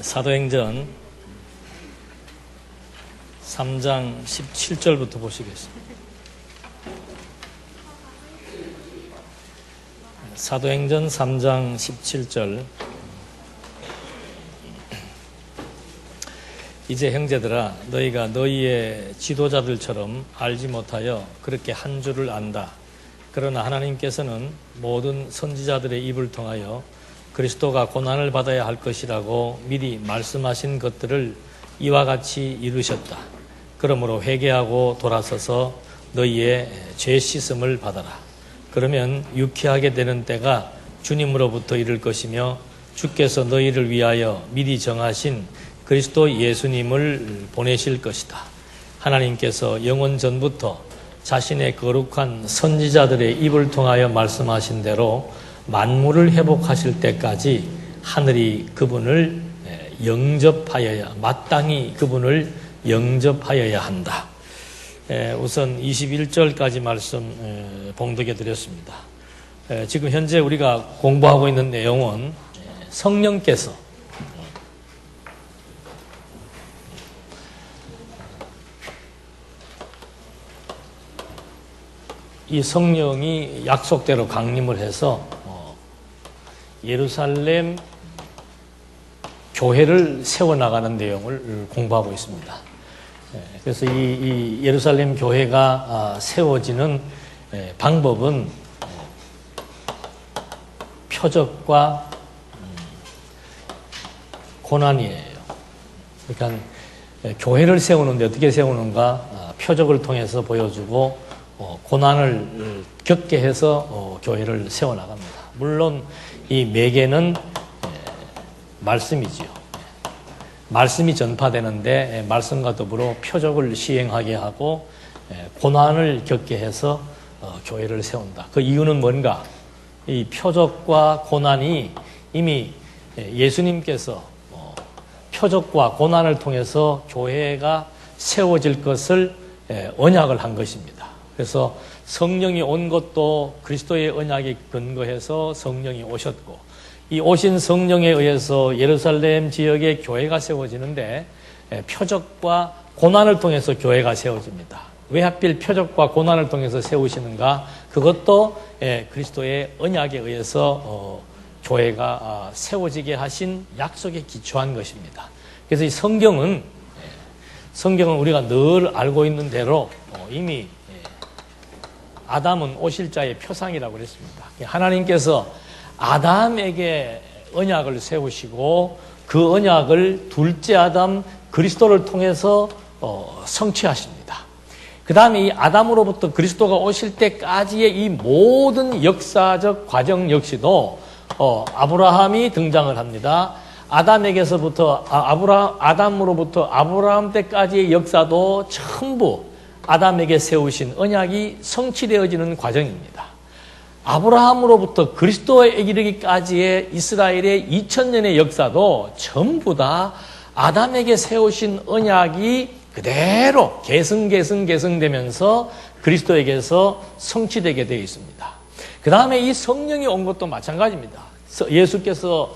사도행전 3장 17절부터 보시겠습니다. 사도행전 3장 17절. 이제 형제들아, 너희가 너희의 지도자들처럼 알지 못하여 그렇게 한 줄을 안다. 그러나 하나님께서는 모든 선지자들의 입을 통하여 그리스도가 고난을 받아야 할 것이라고 미리 말씀하신 것들을 이와 같이 이루셨다. 그러므로 회개하고 돌아서서 너희의 죄 씻음을 받아라. 그러면 유쾌하게 되는 때가 주님으로부터 이를 것이며 주께서 너희를 위하여 미리 정하신 그리스도 예수님을 보내실 것이다. 하나님께서 영원 전부터 자신의 거룩한 선지자들의 입을 통하여 말씀하신 대로 만물을 회복하실 때까지 하늘이 그분을 영접하여야, 마땅히 그분을 영접하여야 한다. 우선 21절까지 말씀 봉독해 드렸습니다. 지금 현재 우리가 공부하고 있는 내용은 성령께서 이 성령이 약속대로 강림을 해서 예루살렘 교회를 세워나가는 내용을 공부하고 있습니다. 그래서 이 예루살렘 교회가 세워지는 방법은 표적과 고난이에요. 그러니까 교회를 세우는데 어떻게 세우는가? 표적을 통해서 보여주고 고난을 겪게 해서 교회를 세워나갑니다. 물론 이 매개는 말씀이지요. 말씀이 전파되는데 말씀과 더불어 표적을 시행하게 하고 고난을 겪게 해서 교회를 세운다. 그 이유는 뭔가? 이 표적과 고난이 이미 예수님께서 표적과 고난을 통해서 교회가 세워질 것을 언약을 한 것입니다. 그래서 성령이 온 것도 그리스도의 언약에 근거해서 성령이 오셨고, 이 오신 성령에 의해서 예루살렘 지역의 교회가 세워지는데 표적과 고난을 통해서 교회가 세워집니다. 왜 하필 표적과 고난을 통해서 세우시는가? 그것도 그리스도의 언약에 의해서 교회가 세워지게 하신 약속에 기초한 것입니다. 그래서 이 성경은 우리가 늘 알고 있는 대로 이미 아담은 오실 자의 표상이라고 그랬습니다. 하나님께서 아담에게 언약을 세우시고 그 언약을 둘째 아담 그리스도를 통해서 성취하십니다. 그 다음에 이 아담으로부터 그리스도가 오실 때까지의 이 모든 역사적 과정 역시도 아브라함이 등장을 합니다. 아담에게서부터 아담으로부터 아브라함 때까지의 역사도 전부 아담에게 세우신 언약이 성취되어지는 과정입니다. 아브라함으로부터 그리스도에 이르기까지의 이스라엘의 2000년의 역사도 전부 다 아담에게 세우신 언약이 그대로 계승되면서 그리스도에게서 성취되게 되어 있습니다. 그 다음에 이 성령이 온 것도 마찬가지입니다. 예수께서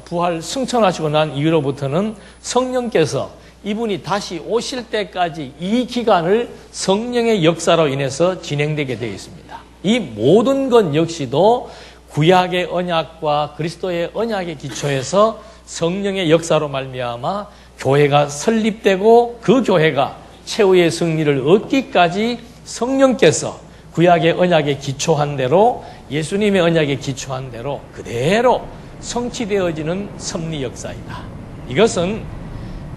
부활 승천하시고 난 이후로부터는 성령께서 이분이 다시 오실 때까지 이 기간을 성령의 역사로 인해서 진행되게 되어 있습니다. 이 모든 것 역시도 구약의 언약과 그리스도의 언약에 기초해서 성령의 역사로 말미암아 교회가 설립되고 그 교회가 최후의 승리를 얻기까지 성령께서 구약의 언약에 기초한 대로, 예수님의 언약에 기초한 대로 그대로 성취되어지는 섭리 역사이다. 이것은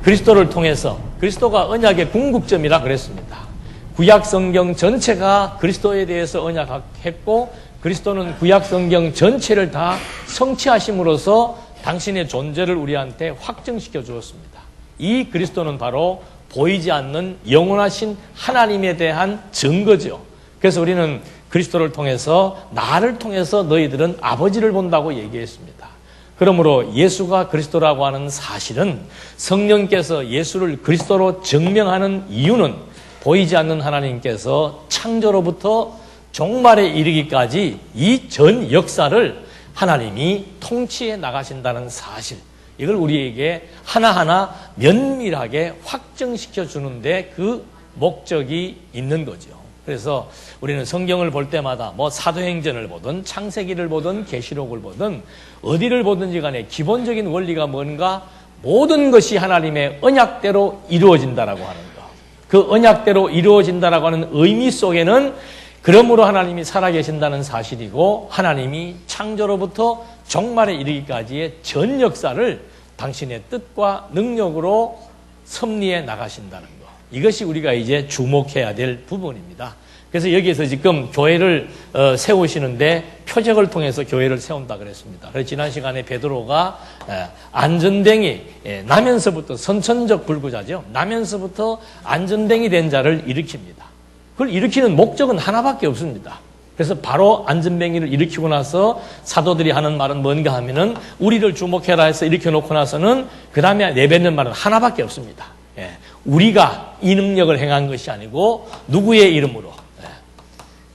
그리스도를 통해서, 그리스도가 언약의 궁극점이라 그랬습니다. 구약 성경 전체가 그리스도에 대해서 언약했고, 그리스도는 구약 성경 전체를 다 성취하심으로써 당신의 존재를 우리한테 확증시켜 주었습니다. 이 그리스도는 바로 보이지 않는 영원하신 하나님에 대한 증거죠. 그래서 우리는 그리스도를 통해서, 나를 통해서 너희들은 아버지를 본다고 얘기했습니다. 그러므로 예수가 그리스도라고 하는 사실은, 성령께서 예수를 그리스도로 증명하는 이유는 보이지 않는 하나님께서 창조로부터 종말에 이르기까지 이 전 역사를 하나님이 통치해 나가신다는 사실, 이걸 우리에게 하나하나 면밀하게 확정시켜 주는데 그 목적이 있는 거죠. 그래서 우리는 성경을 볼 때마다 뭐 사도행전을 보든 창세기를 보든 계시록을 보든 어디를 보든지 간에 기본적인 원리가 뭔가 모든 것이 하나님의 언약대로 이루어진다라고 하는 거. 그 언약대로 이루어진다라고 하는 의미 속에는 그러므로 하나님이 살아계신다는 사실이고 하나님이 창조로부터 종말에 이르기까지의 전 역사를 당신의 뜻과 능력으로 섭리해 나가신다는 것. 이것이 우리가 이제 주목해야 될 부분입니다. 그래서 여기에서 지금 교회를 세우시는데 표적을 통해서 교회를 세운다 그랬습니다. 그래서 지난 시간에 베드로가 안전뱅이 나면서부터 선천적 불구자죠. 나면서부터 안전뱅이 된 자를 일으킵니다. 그걸 일으키는 목적은 하나밖에 없습니다. 그래서 바로 안전뱅이를 일으키고 나서 사도들이 하는 말은 뭔가 하면은 우리를 주목해라 해서 일으켜놓고 나서는 그 다음에 내뱉는 말은 하나밖에 없습니다. 우리가 이 능력을 행한 것이 아니고 누구의 이름으로?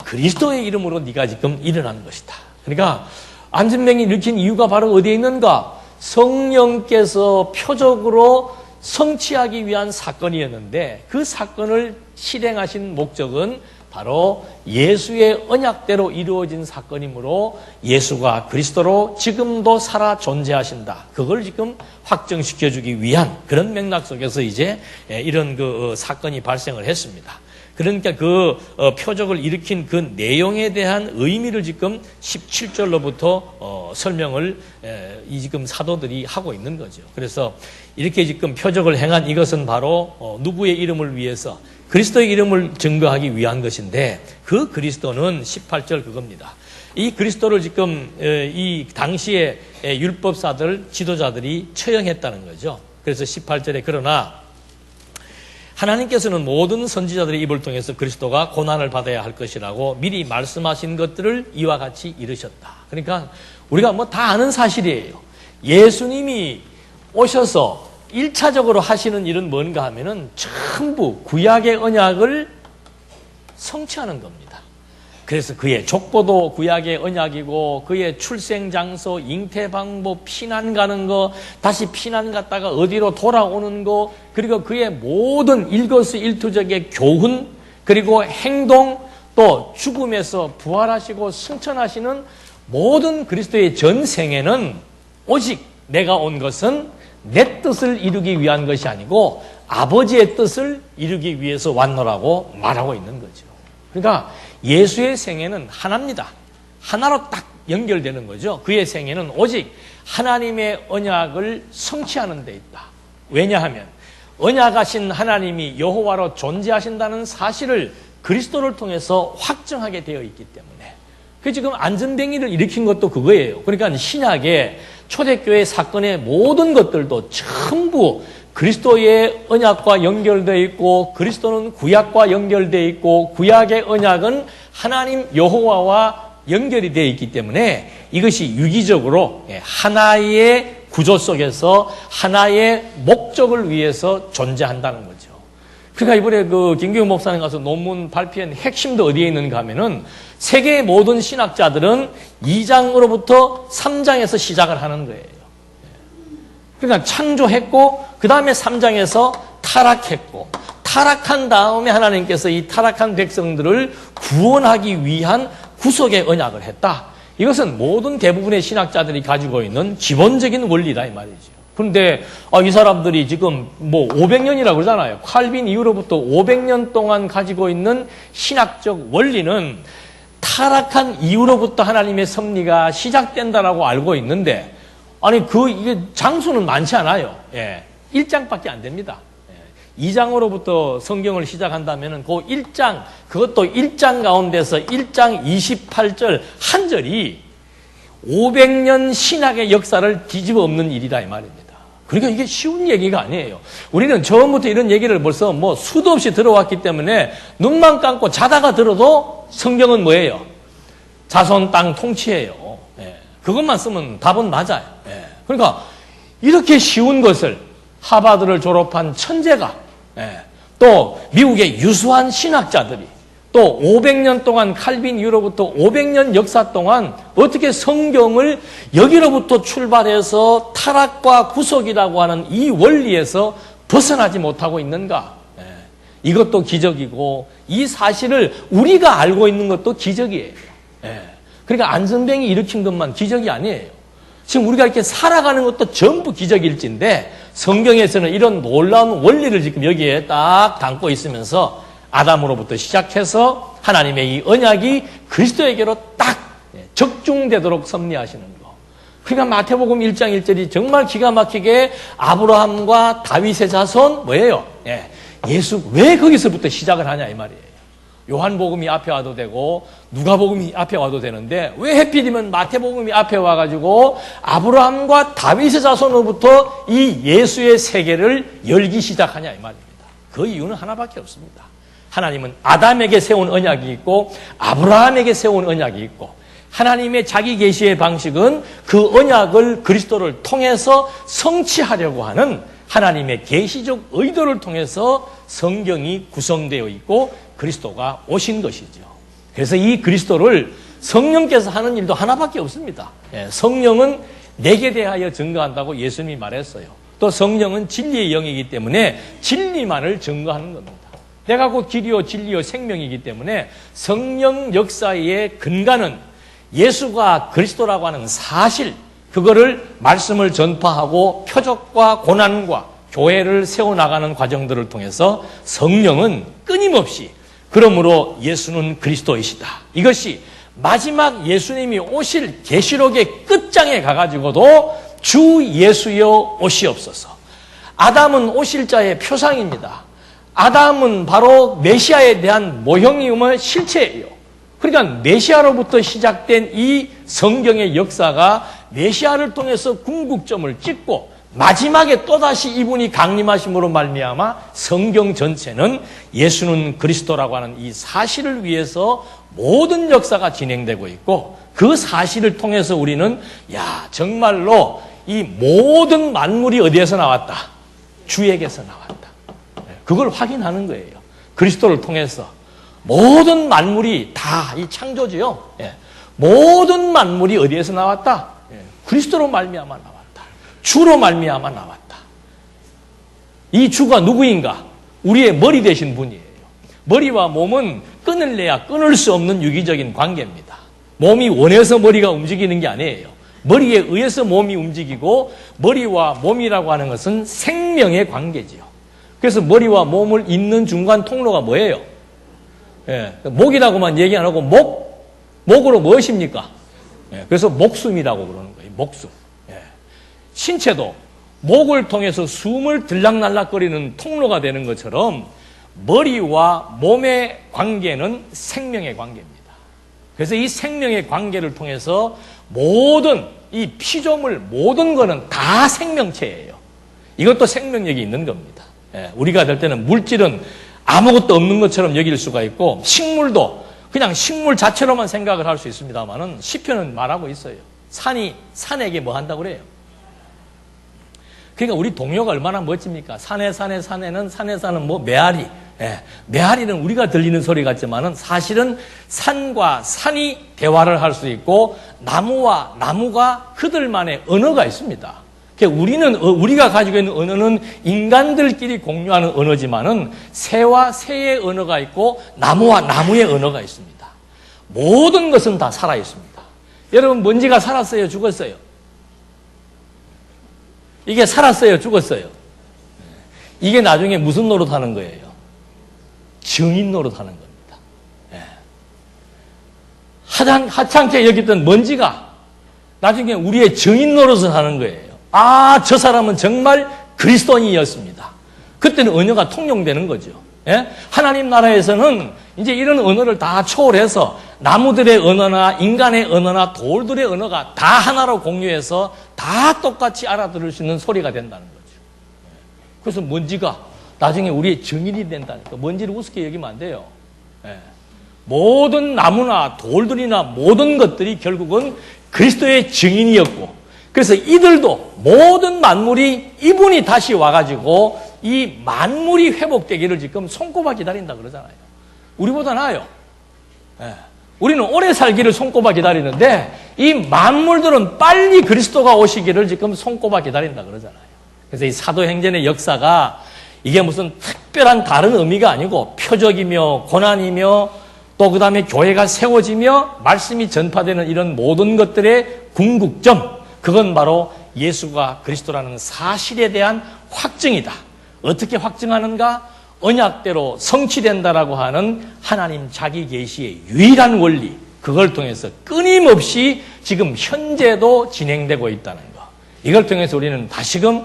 그리스도의 이름으로 네가 지금 일어난 것이다. 그러니까 안전뱅이 일으킨 이유가 바로 어디에 있는가? 성령께서 표적으로 성취하기 위한 사건이었는데 그 사건을 실행하신 목적은 바로 예수의 언약대로 이루어진 사건이므로 예수가 그리스도로 지금도 살아 존재하신다. 그걸 지금 확정시켜주기 위한 그런 맥락 속에서 이제 이런 그 사건이 발생을 했습니다. 그러니까 그 표적을 일으킨 그 내용에 대한 의미를 지금 17절로부터 설명을 지금 사도들이 하고 있는 거죠. 그래서 이렇게 지금 표적을 행한 이것은 바로 누구의 이름을 위해서 그리스도의 이름을 증거하기 위한 것인데 그 그리스도는 18절 그겁니다. 이 그리스도를 지금 이 당시에 율법사들, 지도자들이 처형했다는 거죠. 그래서 18절에 그러나 하나님께서는 모든 선지자들의 입을 통해서 그리스도가 고난을 받아야 할 것이라고 미리 말씀하신 것들을 이와 같이 이르셨다. 그러니까 우리가 뭐 다 아는 사실이에요. 예수님이 오셔서 1차적으로 하시는 일은 뭔가 하면은 전부 구약의 언약을 성취하는 겁니다. 그래서 그의 족보도 구약의 언약이고 그의 출생 장소, 잉태 방법, 피난 가는 거, 다시 피난 갔다가 어디로 돌아오는 거, 그리고 그의 모든 일거수일투족의 교훈, 그리고 행동, 또 죽음에서 부활하시고 승천하시는 모든 그리스도의 전생에는 오직 내가 온 것은 내 뜻을 이루기 위한 것이 아니고 아버지의 뜻을 이루기 위해서 왔노라고 말하고 있는 거죠. 그러니까 예수의 생애는 하나입니다. 하나로 딱 연결되는 거죠. 그의 생애는 오직 하나님의 언약을 성취하는 데 있다. 왜냐하면 언약하신 하나님이 여호와로 존재하신다는 사실을 그리스도를 통해서 확정하게 되어 있기 때문에 그 지금 안전뱅이를 일으킨 것도 그거예요. 그러니까 신약의 초대교회 사건의 모든 것들도 전부 그리스도의 언약과 연결되어 있고 그리스도는 구약과 연결되어 있고 구약의 언약은 하나님 여호와와 연결이 되어 있기 때문에 이것이 유기적으로 하나의 구조 속에서 하나의 목적을 위해서 존재한다는 거죠. 그러니까 이번에 그 김규현 목사님 가서 논문 발표한 핵심도 어디에 있는가 하면은 세계의 모든 신학자들은 2장으로부터 3장에서 시작을 하는 거예요. 그러니까 창조했고 그 다음에 3장에서 타락했고 타락한 다음에 하나님께서 이 타락한 백성들을 구원하기 위한 구속의 언약을 했다. 이것은 모든 대부분의 신학자들이 가지고 있는 기본적인 원리다 이 말이죠. 그런데 이 사람들이 지금 뭐 500년이라고 그러잖아요. 칼빈 이후로부터 500년 동안 가지고 있는 신학적 원리는 타락한 이후로부터 하나님의 섭리가 시작된다라고 알고 있는데 아니 이게 장수는 많지 않아요. 1장밖에 안 됩니다. 2장으로부터 성경을 시작한다면은 그 1장, 그것도 1장 가운데서 1장 28절 한 절이 500년 신학의 역사를 뒤집어 엎는 일이다 이 말입니다. 그러니까 이게 쉬운 얘기가 아니에요. 우리는 처음부터 이런 얘기를 벌써 뭐 수도 없이 들어왔기 때문에 눈만 감고 자다가 들어도 성경은 뭐예요? 자손 땅 통치예요. 그것만 쓰면 답은 맞아요. 그러니까 이렇게 쉬운 것을 하버드를 졸업한 천재가 또 미국의 유수한 신학자들이 또 500년 동안 칼빈 이후로부터 500년 역사 동안 어떻게 성경을 여기로부터 출발해서 타락과 구속이라고 하는 이 원리에서 벗어나지 못하고 있는가? 이것도 기적이고 이 사실을 우리가 알고 있는 것도 기적이에요. 그러니까 안전뱅이 일으킨 것만 기적이 아니에요. 지금 우리가 이렇게 살아가는 것도 전부 기적일진데 성경에서는 이런 놀라운 원리를 지금 여기에 딱 담고 있으면서 아담으로부터 시작해서 하나님의 이 언약이 그리스도에게로 딱 적중되도록 섭리하시는 거. 그러니까 마태복음 1장 1절이 정말 기가 막히게 아브라함과 다윗의 자손 뭐예요? 예수 왜 거기서부터 시작을 하냐 이 말이에요. 요한복음이 앞에 와도 되고 누가복음이 앞에 와도 되는데 왜 하필이면 마태복음이 앞에 와가지고 아브라함과 다윗의 자손으로부터 이 예수의 세계를 열기 시작하냐 이 말입니다. 그 이유는 하나밖에 없습니다. 하나님은 아담에게 세운 언약이 있고 아브라함에게 세운 언약이 있고 하나님의 자기 계시의 방식은 그 언약을 그리스도를 통해서 성취하려고 하는 하나님의 계시적 의도를 통해서 성경이 구성되어 있고 그리스도가 오신 것이죠. 그래서 이 그리스도를 성령께서 하는 일도 하나밖에 없습니다. 성령은 내게 대하여 증거한다고 예수님이 말했어요. 또 성령은 진리의 영이기 때문에 진리만을 증거하는 겁니다. 내가 곧 길이요 진리요 생명이기 때문에 성령 역사의 근간은 예수가 그리스도라고 하는 사실, 그거를 말씀을 전파하고 표적과 고난과 교회를 세워나가는 과정들을 통해서 성령은 끊임없이 그러므로 예수는 그리스도이시다. 이것이 마지막 예수님이 오실 계시록의 끝장에 가가지고도 주 예수여 오시옵소서. 아담은 오실 자의 표상입니다. 아담은 바로 메시아에 대한 모형이며 실체예요. 그러니까 메시아로부터 시작된 이 성경의 역사가 메시아를 통해서 궁극점을 찍고 마지막에 또다시 이분이 강림하심으로 말미암아 성경 전체는 예수는 그리스도라고 하는 이 사실을 위해서 모든 역사가 진행되고 있고 그 사실을 통해서 우리는 정말로 이 모든 만물이 어디에서 나왔다? 주에게서 나왔다. 그걸 확인하는 거예요. 그리스도를 통해서 모든 만물이 다 이 창조지요. 모든 만물이 어디에서 나왔다? 그리스도로 말미암아 나왔다. 주로 말미암아 나왔다. 이 주가 누구인가? 우리의 머리 되신 분이에요. 머리와 몸은 끊을래야 끊을 수 없는 유기적인 관계입니다. 몸이 원해서 머리가 움직이는 게 아니에요. 머리에 의해서 몸이 움직이고 머리와 몸이라고 하는 것은 생명의 관계지요. 그래서 머리와 몸을 잇는 중간 통로가 뭐예요? 목이라고만 얘기 안 하고 목으로 무엇입니까? 그래서 목숨이라고 그러는 거예요. 목숨. 신체도 목을 통해서 숨을 들락날락거리는 통로가 되는 것처럼 머리와 몸의 관계는 생명의 관계입니다. 그래서 이 생명의 관계를 통해서 모든 이 피조물 모든 거는 다 생명체예요. 이것도 생명력이 있는 겁니다. 우리가 될 때는 물질은 아무것도 없는 것처럼 여길 수가 있고 식물도 그냥 식물 자체로만 생각을 할 수 있습니다만은 시편은 말하고 있어요. 산이 산에게 뭐 한다고 그래요? 그러니까 우리 동요가 얼마나 멋집니까? 산에 산에는 산에 사는 뭐 메아리. 메아리는 우리가 들리는 소리 같지만은 사실은 산과 산이 대화를 할 수 있고 나무와 나무가 그들만의 언어가 있습니다. 그러니까 우리가 가지고 있는 언어는 인간들끼리 공유하는 언어지만은 새와 새의 언어가 있고 나무와 나무의 언어가 있습니다. 모든 것은 다 살아 있습니다. 여러분 먼지가 살았어요, 죽었어요? 이게 살았어요, 죽었어요? 이게 나중에 무슨 노릇하는 거예요? 증인 노릇하는 겁니다. 하찮게 여겼던 먼지가 나중에 우리의 증인 노릇을 하는 거예요. 저 사람은 정말 그리스도인이었습니다. 그때는 언어가 통용되는 거죠. 하나님 나라에서는 이제 이런 언어를 다 초월해서 나무들의 언어나 인간의 언어나 돌들의 언어가 다 하나로 공유해서 다 똑같이 알아들을 수 있는 소리가 된다는 거죠. 그래서 먼지가 나중에 우리의 증인이 된다니까. 먼지를 우습게 여기면 안 돼요. 모든 나무나 돌들이나 모든 것들이 결국은 그리스도의 증인이었고, 그래서 이들도 모든 만물이 이분이 다시 와가지고 이 만물이 회복되기를 지금 손꼽아 기다린다 그러잖아요. 우리보다 나아요. 우리는 오래 살기를 손꼽아 기다리는데 이 만물들은 빨리 그리스도가 오시기를 지금 손꼽아 기다린다 그러잖아요. 그래서 이 사도행전의 역사가 이게 무슨 특별한 다른 의미가 아니고 표적이며 고난이며 또 그 다음에 교회가 세워지며 말씀이 전파되는 이런 모든 것들의 궁극점, 그건 바로 예수가 그리스도라는 사실에 대한 확증이다. 어떻게 확증하는가? 언약대로 성취된다라고 하는 하나님 자기 계시의 유일한 원리, 그걸 통해서 끊임없이 지금 현재도 진행되고 있다는 거. 이걸 통해서 우리는 다시금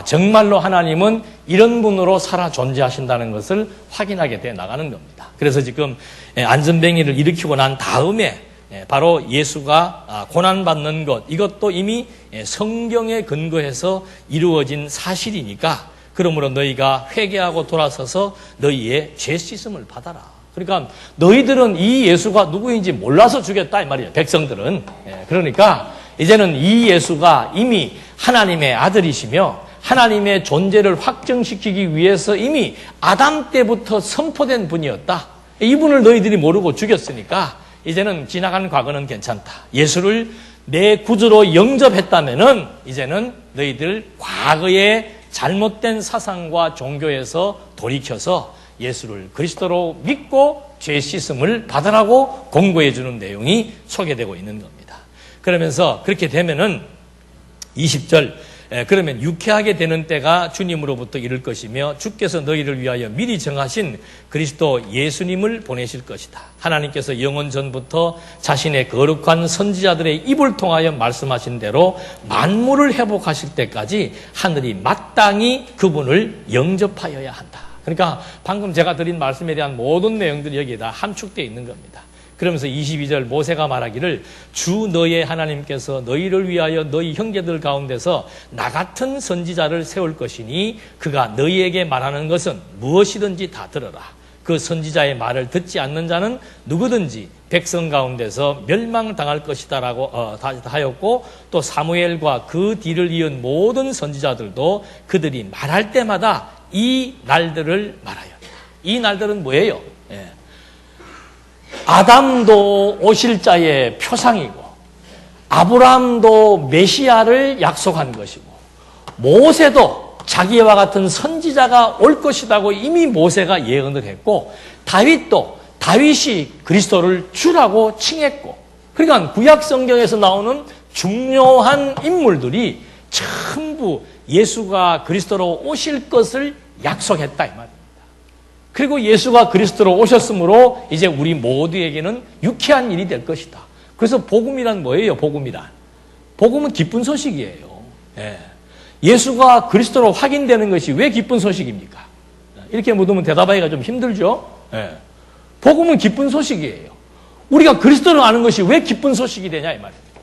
정말로 하나님은 이런 분으로 살아 존재하신다는 것을 확인하게 돼 나가는 겁니다. 그래서 지금 안전뱅이를 일으키고 난 다음에 바로 예수가 고난받는 것, 이것도 이미 성경에 근거해서 이루어진 사실이니까, 그러므로 너희가 회개하고 돌아서서 너희의 죄 씻음을 받아라. 그러니까 너희들은 이 예수가 누구인지 몰라서 죽였다 이 말이에요. 백성들은. 그러니까 이제는 이 예수가 이미 하나님의 아들이시며 하나님의 존재를 확증시키기 위해서 이미 아담 때부터 선포된 분이었다. 이분을 너희들이 모르고 죽였으니까 이제는 지나간 과거는 괜찮다. 예수를 내 구주로 영접했다면은 이제는 너희들 과거의 잘못된 사상과 종교에서 돌이켜서 예수를 그리스도로 믿고 죄 씻음을 받으라고 공고해 주는 내용이 소개되고 있는 겁니다. 그러면서 그렇게 되면은 20절, 그러면 유쾌하게 되는 때가 주님으로부터 이를 것이며 주께서 너희를 위하여 미리 정하신 그리스도 예수님을 보내실 것이다. 하나님께서 영원 전부터 자신의 거룩한 선지자들의 입을 통하여 말씀하신 대로 만물을 회복하실 때까지 하늘이 마땅히 그분을 영접하여야 한다. 그러니까 방금 제가 드린 말씀에 대한 모든 내용들이 여기에 다 함축되어 있는 겁니다. 그러면서 22절 모세가 말하기를 주 너의 하나님께서 너희를 위하여 너희 형제들 가운데서 나 같은 선지자를 세울 것이니 그가 너희에게 말하는 것은 무엇이든지 다 들어라. 그 선지자의 말을 듣지 않는 자는 누구든지 백성 가운데서 멸망당할 것이다라고 하였고, 또 사무엘과 그 뒤를 이은 모든 선지자들도 그들이 말할 때마다 이 날들을 말하였다. 이 날들은 뭐예요? 아담도 오실 자의 표상이고 아브라함도 메시아를 약속한 것이고 모세도 자기와 같은 선지자가 올 것이라고 이미 모세가 예언을 했고 다윗도 다윗이 그리스도를 주라고 칭했고, 그러니까 구약 성경에서 나오는 중요한 인물들이 전부 예수가 그리스도로 오실 것을 약속했다 이 말입니다. 그리고 예수가 그리스도로 오셨으므로 이제 우리 모두에게는 유쾌한 일이 될 것이다. 그래서 복음이란 뭐예요? 복음이란. 복음은 기쁜 소식이에요. 예수가 그리스도로 확인되는 것이 왜 기쁜 소식입니까? 이렇게 묻으면 대답하기가 좀 힘들죠? 복음은 기쁜 소식이에요. 우리가 그리스도를 아는 것이 왜 기쁜 소식이 되냐 이 말입니다.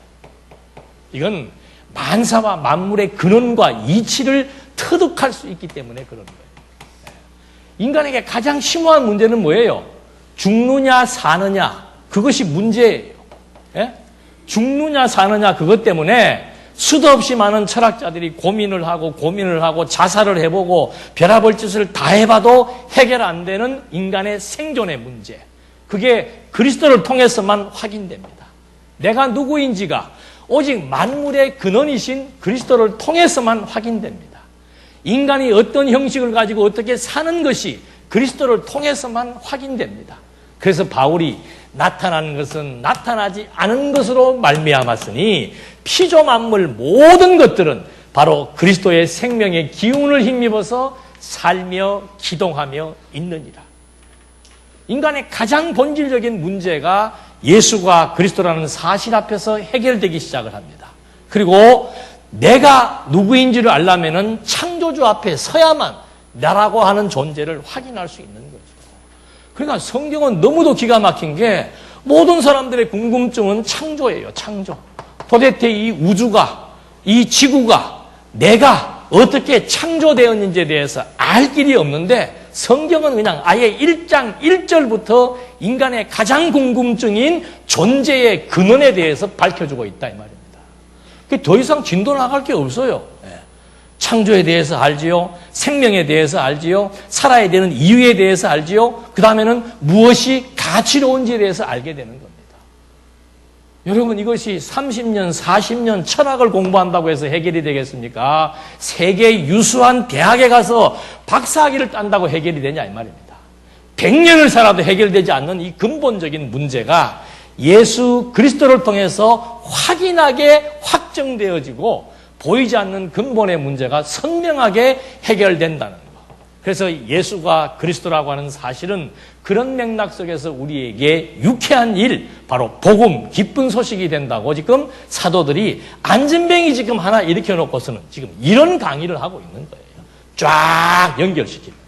이건 만사와 만물의 근원과 이치를 터득할 수 있기 때문에 그런 거예요. 인간에게 가장 심오한 문제는 뭐예요? 죽느냐 사느냐, 그것이 문제예요. 죽느냐 사느냐, 그것 때문에 수도 없이 많은 철학자들이 고민을 하고 자살을 해보고 별아볼 짓을 다 해봐도 해결 안 되는 인간의 생존의 문제, 그게 그리스도를 통해서만 확인됩니다. 내가 누구인지가 오직 만물의 근원이신 그리스도를 통해서만 확인됩니다. 인간이 어떤 형식을 가지고 어떻게 사는 것이 그리스도를 통해서만 확인됩니다. 그래서 바울이 나타나는 것은 나타나지 않은 것으로 말미암았으니 피조 만물 모든 것들은 바로 그리스도의 생명의 기운을 힘입어서 살며 기동하며 있느니라. 인간의 가장 본질적인 문제가 예수가 그리스도라는 사실 앞에서 해결되기 시작을 합니다. 그리고 내가 누구인지를 알려면은 창조주 앞에 서야만 나라고 하는 존재를 확인할 수 있는 거죠. 그러니까 성경은 너무도 기가 막힌 게 모든 사람들의 궁금증은 창조예요. 창조. 도대체 이 우주가, 이 지구가 내가 어떻게 창조되었는지에 대해서 알 길이 없는데 성경은 그냥 아예 1장 1절부터 인간의 가장 궁금증인 존재의 근원에 대해서 밝혀주고 있다 이 말입니다. 더 이상 진도 나갈 게 없어요. 창조에 대해서 알지요. 생명에 대해서 알지요. 살아야 되는 이유에 대해서 알지요. 그 다음에는 무엇이 가치로운지에 대해서 알게 되는 겁니다. 여러분, 이것이 30년, 40년 철학을 공부한다고 해서 해결이 되겠습니까? 세계 유수한 대학에 가서 박사학위를 딴다고 해결이 되냐 이 말입니다. 100년을 살아도 해결되지 않는 이 근본적인 문제가 예수 그리스도를 통해서 확인하게 확정되어지고 보이지 않는 근본의 문제가 선명하게 해결된다는 것. 그래서 예수가 그리스도라고 하는 사실은 그런 맥락 속에서 우리에게 유쾌한 일, 바로 복음, 기쁜 소식이 된다고 지금 사도들이 안전뱅이 지금 하나 일으켜놓고서는 지금 이런 강의를 하고 있는 거예요. 쫙 연결시키면서.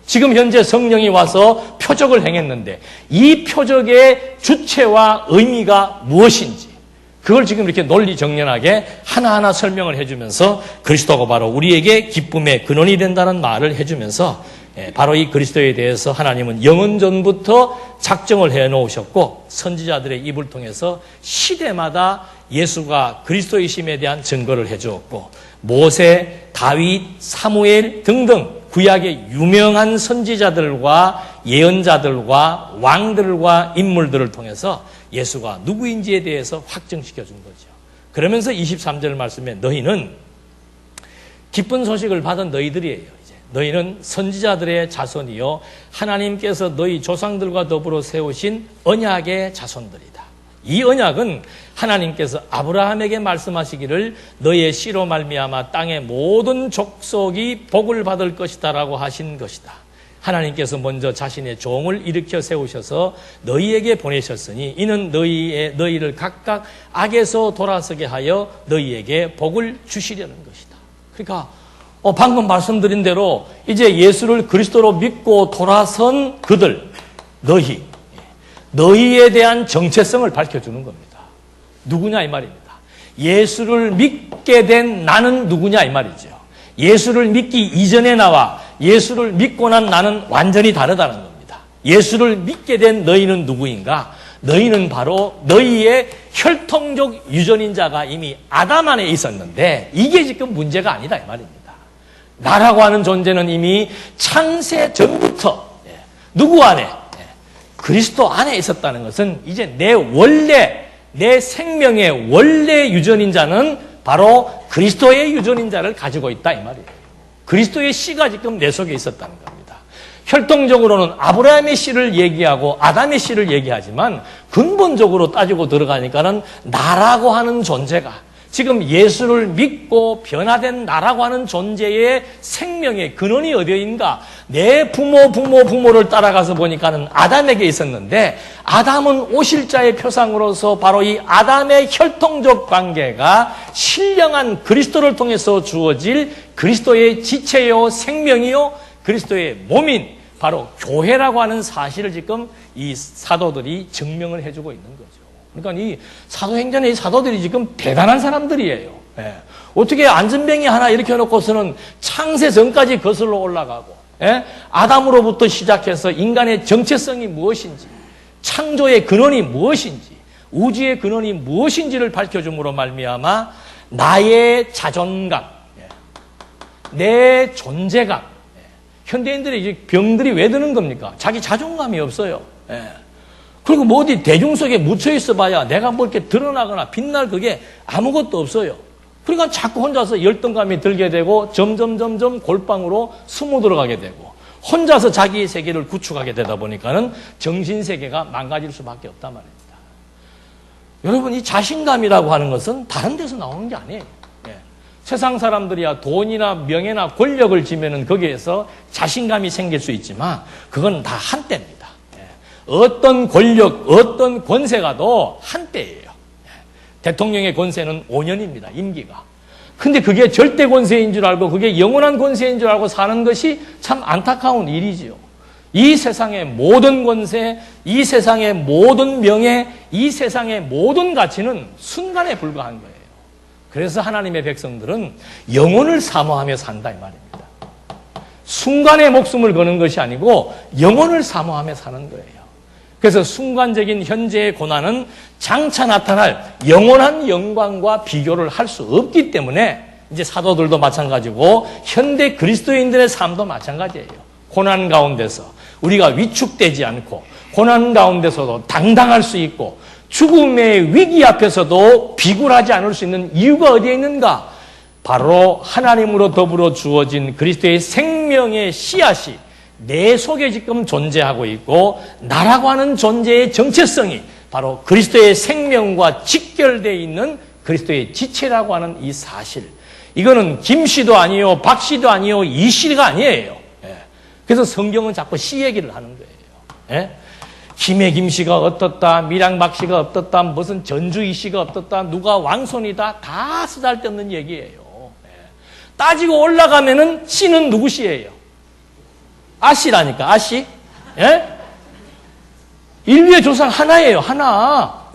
지금 현재 성령이 와서 표적을 행했는데 이 표적의 주체와 의미가 무엇인지 그걸 지금 이렇게 논리정연하게 하나하나 설명을 해주면서 그리스도가 바로 우리에게 기쁨의 근원이 된다는 말을 해주면서 바로 이 그리스도에 대해서 하나님은 영원 전부터 작정을 해놓으셨고 선지자들의 입을 통해서 시대마다 예수가 그리스도이심에 대한 증거를 해주었고 모세, 다윗, 사무엘 등등 구약의 유명한 선지자들과 예언자들과 왕들과 인물들을 통해서 예수가 누구인지에 대해서 확정시켜 준 거죠. 그러면서 23절 말씀에 너희는 기쁜 소식을 받은 너희들이에요. 이제 너희는 선지자들의 자손이요 하나님께서 너희 조상들과 더불어 세우신 언약의 자손들이다. 이 언약은 하나님께서 아브라함에게 말씀하시기를 너의 씨로 말미암아 땅의 모든 족속이 복을 받을 것이다라고 하신 것이다. 하나님께서 먼저 자신의 종을 일으켜 세우셔서 너희에게 보내셨으니 이는 너희를 각각 악에서 돌아서게 하여 너희에게 복을 주시려는 것이다. 그러니까 방금 말씀드린 대로 이제 예수를 그리스도로 믿고 돌아선 그들, 너희에 대한 정체성을 밝혀주는 겁니다. 누구냐 이 말입니다. 예수를 믿게 된 나는 누구냐 이 말이죠. 예수를 믿기 이전의 나와 예수를 믿고 난 나는 완전히 다르다는 겁니다. 예수를 믿게 된 너희는 누구인가? 너희는 바로 너희의 혈통적 유전인자가 이미 아담 안에 있었는데 이게 지금 문제가 아니다 이 말입니다. 나라고 하는 존재는 이미 창세 전부터 누구 안에? 그리스도 안에 있었다는 것은 이제 내 생명의 원래 유전인자는 바로 그리스도의 유전인자를 가지고 있다 이 말이에요. 그리스도의 씨가 지금 내 속에 있었다는 겁니다. 혈통적으로는 아브라함의 씨를 얘기하고 아담의 씨를 얘기하지만 근본적으로 따지고 들어가니까는 나라고 하는 존재가 지금 예수를 믿고 변화된 나라고 하는 존재의 생명의 근원이 어디인가? 내 부모를 따라가서 보니까는 아담에게 있었는데 아담은 오실자의 표상으로서 바로 이 아담의 혈통적 관계가 신령한 그리스도를 통해서 주어질 그리스도의 지체요 생명이요 그리스도의 몸인 바로 교회라고 하는 사실을 지금 이 사도들이 증명을 해주고 있는 거죠. 그러니까 이 사도행전의 이 사도들이 지금 대단한 사람들이에요. 예. 어떻게 안전뱅이 하나 이렇게 해놓고서는 창세 전까지 거슬러 올라가고, 아담으로부터 시작해서 인간의 정체성이 무엇인지, 창조의 근원이 무엇인지, 우주의 근원이 무엇인지를 밝혀줌으로 말미암아 나의 자존감, 내 존재감. 현대인들의 이제 병들이 왜 드는 겁니까? 자기 자존감이 없어요. 그리고 뭐 어디 대중 속에 묻혀 있어 봐야 내가 뭐 이렇게 드러나거나 빛날 그게 아무것도 없어요. 그러니까 자꾸 혼자서 열등감이 들게 되고 점점 골방으로 숨어 들어가게 되고 혼자서 자기의 세계를 구축하게 되다 보니까는 정신세계가 망가질 수밖에 없단 말입니다. 여러분, 이 자신감이라고 하는 것은 다른 데서 나오는 게 아니에요. 세상 사람들이야 돈이나 명예나 권력을 지면은 거기에서 자신감이 생길 수 있지만 그건 다 한때입니다. 어떤 권력, 어떤 권세가도 한때예요. 대통령의 권세는 5년입니다. 임기가. 근데 그게 절대 권세인 줄 알고 그게 영원한 권세인 줄 알고 사는 것이 참 안타까운 일이지요. 이 세상의 모든 권세, 이 세상의 모든 명예, 이 세상의 모든 가치는 순간에 불과한 거예요. 그래서 하나님의 백성들은 영혼을 사모하며 산다 이 말입니다. 순간에 목숨을 거는 것이 아니고 영혼을 사모하며 사는 거예요. 그래서 순간적인 현재의 고난은 장차 나타날 영원한 영광과 비교를 할 수 없기 때문에 이제 사도들도 마찬가지고 현대 그리스도인들의 삶도 마찬가지예요. 고난 가운데서 우리가 위축되지 않고 고난 가운데서도 당당할 수 있고 죽음의 위기 앞에서도 비굴하지 않을 수 있는 이유가 어디에 있는가? 바로 하나님으로 더불어 주어진 그리스도의 생명의 씨앗이 내 속에 지금 존재하고 있고 나라고 하는 존재의 정체성이 바로 그리스도의 생명과 직결되어 있는 그리스도의 지체라고 하는 이 사실. 이거는 김씨도 아니요, 박씨도 아니요, 이씨가 아니에요. 그래서 성경은 자꾸 씨 얘기를 하는 거예요. 김해 김씨가 어떻다, 밀양 박씨가 어떻다, 무슨 전주 이씨가 어떻다, 누가 왕손이다, 다 쓰잘데없는 얘기예요. 따지고 올라가면은 씨는 누구 씨예요? 아씨라니까, 아씨. 인류의 조상 하나예요, 하나.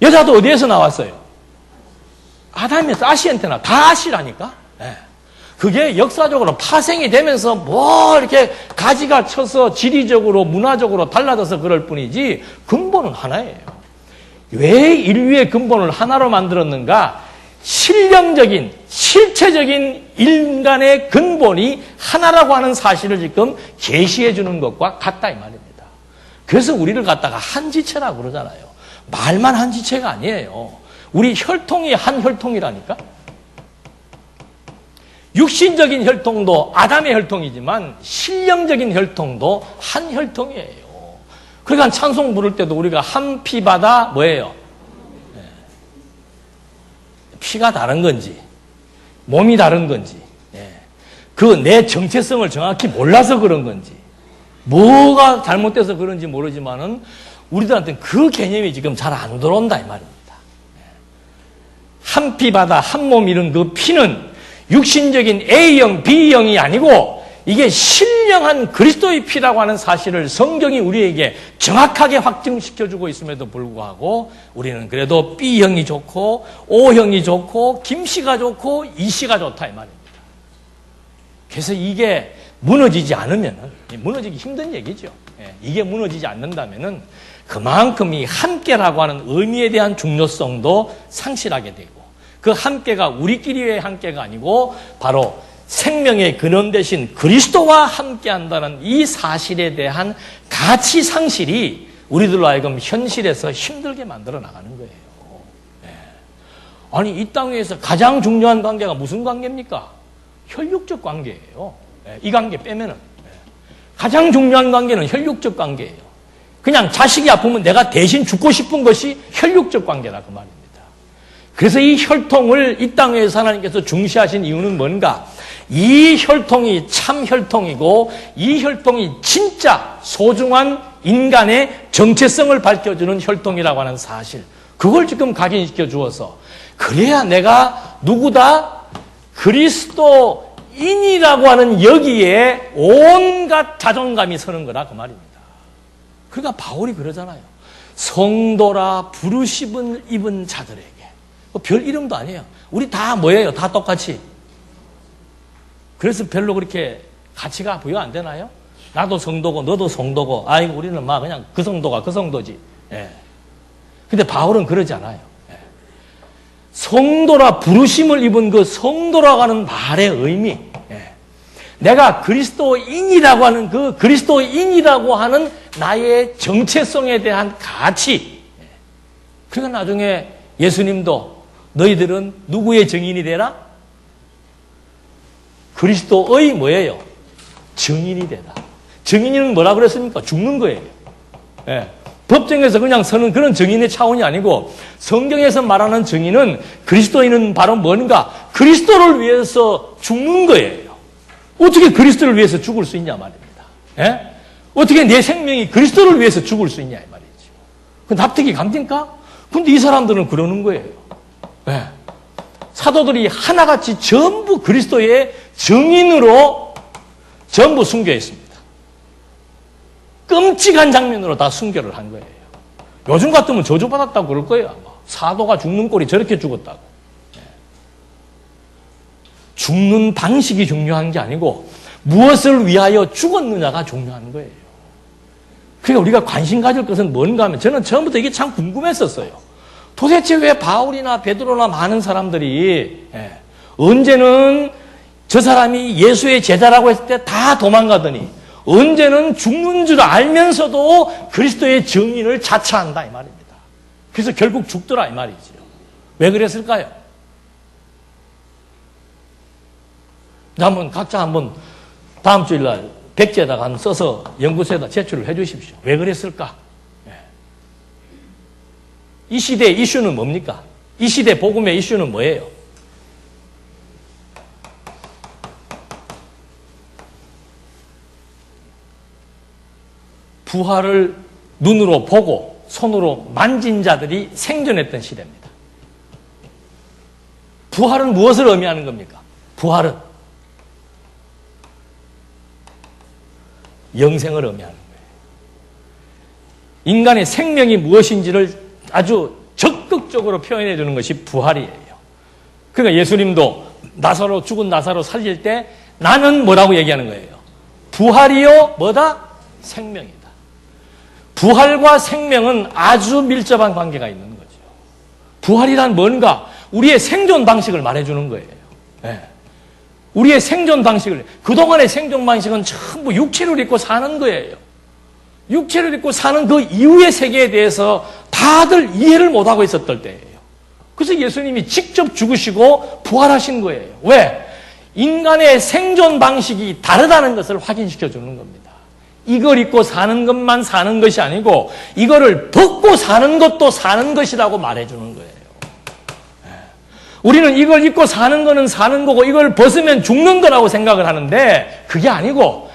여자도 어디에서 나왔어요? 아담에서 아씨한테나 다 아씨라니까. 그게 역사적으로 파생이 되면서 뭐 이렇게 가지가 쳐서 지리적으로 문화적으로 달라져서 그럴 뿐이지 근본은 하나예요. 왜 인류의 근본을 하나로 만들었는가? 실령적인 실체적인 인간의 근본이 하나라고 하는 사실을 지금 계시해 주는 것과 같다 이 말입니다. 그래서 우리를 갖다가 한 지체라고 그러잖아요. 말만 한 지체가 아니에요. 우리 혈통이 한 혈통이라니까. 육신적인 혈통도 아담의 혈통이지만 신령적인 혈통도 한 혈통이에요. 그러니까 찬송 부를 때도 우리가 한 피바다 뭐예요? 피가 다른 건지 몸이 다른 건지 그 내 정체성을 정확히 몰라서 그런 건지 뭐가 잘못돼서 그런지 모르지만은 우리들한테는 그 개념이 지금 잘 안 들어온다 이 말입니다. 한 피바다 한 몸 이런 그 피는 육신적인 A형, B형이 아니고 이게 신령한 그리스도의 피라고 하는 사실을 성경이 우리에게 정확하게 확증시켜주고 있음에도 불구하고 우리는 그래도 B형이 좋고 O형이 좋고 김씨가 좋고 이씨가 좋다 이 말입니다. 그래서 이게 무너지지 않으면 무너지기 힘든 얘기죠. 이게 무너지지 않는다면 그만큼 이 함께라고 하는 의미에 대한 중요성도 상실하게 되고 그 함께가 우리끼리의 함께가 아니고 바로 생명의 근원 대신 그리스도와 함께한다는 이 사실에 대한 가치 상실이 우리들로 하여금 현실에서 힘들게 만들어 나가는 거예요. 아니 이 땅에서 가장 중요한 관계가 무슨 관계입니까? 혈육적 관계예요. 이 관계 빼면은 가장 중요한 관계는 혈육적 관계예요. 그냥 자식이 아프면 내가 대신 죽고 싶은 것이 혈육적 관계다 그 말입니다. 그래서 이 혈통을 이 땅에서 하나님께서 중시하신 이유는 뭔가? 이 혈통이 참 혈통이고 이 혈통이 진짜 소중한 인간의 정체성을 밝혀주는 혈통이라고 하는 사실, 그걸 지금 각인시켜 주어서 그래야 내가 누구다? 그리스도인이라고 하는 여기에 온갖 자존감이 서는 거라 그 말입니다. 그러니까 바울이 그러잖아요. 성도라 부르심을 입은 자들에게. 별 이름도 아니에요. 우리 다 뭐예요? 다 똑같이. 그래서 별로 그렇게 가치가 부여 안 되나요? 나도 성도고 너도 성도고 아이고 우리는 막 그냥 그 성도가 그 성도지. 근데 바울은 그러지 않아요. 성도라 부르심을 입은 그 성도라고 하는 말의 의미, 내가 그리스도인이라고 하는 그 그리스도인이라고 하는 나의 정체성에 대한 가치. 그러니까 나중에 예수님도 너희들은 누구의 증인이 되라? 그리스도의 뭐예요? 증인이 되라. 증인은 뭐라 그랬습니까? 죽는 거예요. 법정에서 그냥 서는 그런 증인의 차원이 아니고 성경에서 말하는 증인은 그리스도인은 바로 뭔가? 그리스도를 위해서 죽는 거예요. 어떻게 그리스도를 위해서 죽을 수 있냐 말입니다. 어떻게 내 생명이 그리스도를 위해서 죽을 수 있냐 이 말이죠. 그 납득이 갑니까? 근데 이 사람들은 그러는 거예요. 사도들이 하나같이 전부 그리스도의 증인으로 전부 순교했습니다. 끔찍한 장면으로 다 순교를 한 거예요. 요즘 같으면 저주받았다고 그럴 거예요. 아마. 사도가 죽는 꼴이 저렇게 죽었다고. 죽는 방식이 중요한 게 아니고 무엇을 위하여 죽었느냐가 중요한 거예요. 그러니까 우리가 관심 가질 것은 뭔가 하면 저는 처음부터 이게 참 궁금했었어요. 도대체 왜 바울이나 베드로나 많은 사람들이 언제는 저 사람이 예수의 제자라고 했을 때 다 도망가더니 언제는 죽는 줄 알면서도 그리스도의 증인을 자처한다 이 말입니다. 그래서 결국 죽더라 이 말이지요. 왜 그랬을까요? 한번 각자 한번 다음 주일날 백지에다가 한번 써서 연구소에다 제출을 해 주십시오. 왜 그랬을까? 이 시대의 이슈는 뭡니까? 이 시대 복음의 이슈는 뭐예요? 부활을 눈으로 보고 손으로 만진 자들이 생존했던 시대입니다. 부활은 무엇을 의미하는 겁니까? 부활은 영생을 의미하는 거예요. 인간의 생명이 무엇인지를 아주 적극적으로 표현해 주는 것이 부활이에요. 그러니까 예수님도 죽은 나사로 살릴 때 나는 뭐라고 얘기하는 거예요? 부활이요 뭐다? 생명이다. 부활과 생명은 아주 밀접한 관계가 있는 거죠. 부활이란 뭔가? 우리의 생존 방식을 말해주는 거예요. 네. 우리의 생존 방식을, 그동안의 생존 방식은 전부 육체를 입고 사는 거예요. 육체를 입고 사는 그 이후의 세계에 대해서 다들 이해를 못하고 있었던 때예요. 그래서 예수님이 직접 죽으시고 부활하신 거예요. 왜? 인간의 생존 방식이 다르다는 것을 확인시켜 주는 겁니다. 이걸 입고 사는 것만 사는 것이 아니고 이거를 벗고 사는 것도 사는 것이라고 말해주는 거예요. 우리는 이걸 입고 사는 거는 사는 거고 이걸 벗으면 죽는 거라고 생각을 하는데 그게 아니고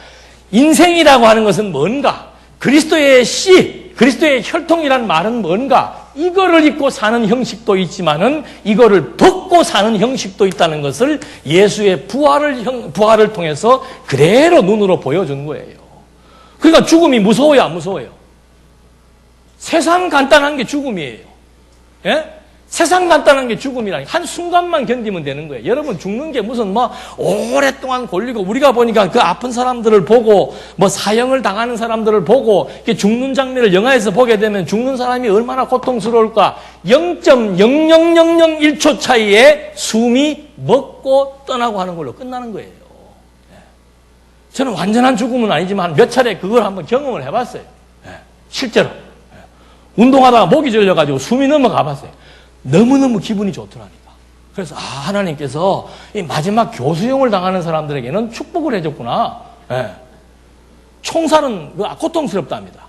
인생이라고 하는 것은 뭔가? 그리스도의 씨, 그리스도의 혈통이란 말은 뭔가? 이거를 입고 사는 형식도 있지만은 이거를 벗고 사는 형식도 있다는 것을 예수의 부활을 통해서 그대로 눈으로 보여준 거예요. 그러니까 죽음이 무서워요, 안 무서워요? 세상 간단한 게 죽음이에요. 예? 세상 간단한 게 죽음이라니 한순간만 견디면 되는 거예요. 여러분 죽는 게 무슨 오랫동안 걸리고 우리가 보니까 그 아픈 사람들을 보고 사형을 당하는 사람들을 보고 이렇게 죽는 장면을 영화에서 보게 되면 죽는 사람이 얼마나 고통스러울까. 0.00001초 차이에 숨이 먹고 떠나고 하는 걸로 끝나는 거예요. 저는 완전한 죽음은 아니지만 몇 차례 그걸 한번 경험을 해봤어요. 실제로. 운동하다가 목이 졸려가지고 숨이 넘어가 봤어요. 너무너무 기분이 좋더라니까. 그래서 하나님께서 이 마지막 교수형을 당하는 사람들에게는 축복을 해줬구나. 총살은 고통스럽답니다.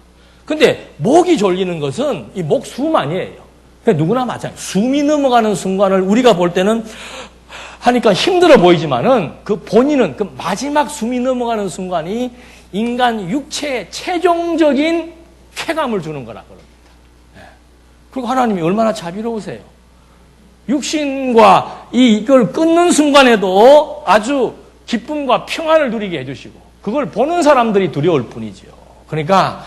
근데 목이 졸리는 것은 이 목 숨 아니에요. 그러니까 누구나 마찬가지예요. 숨이 넘어가는 순간을 우리가 볼 때는 하니까 힘들어 보이지만은 그 본인은 그 마지막 숨이 넘어가는 순간이 인간 육체의 최종적인 쾌감을 주는 거라 그럽니다. 그리고 하나님이 얼마나 자비로우세요. 육신과 이걸 끊는 순간에도 아주 기쁨과 평안을 누리게 해주시고 그걸 보는 사람들이 두려울 뿐이죠. 그러니까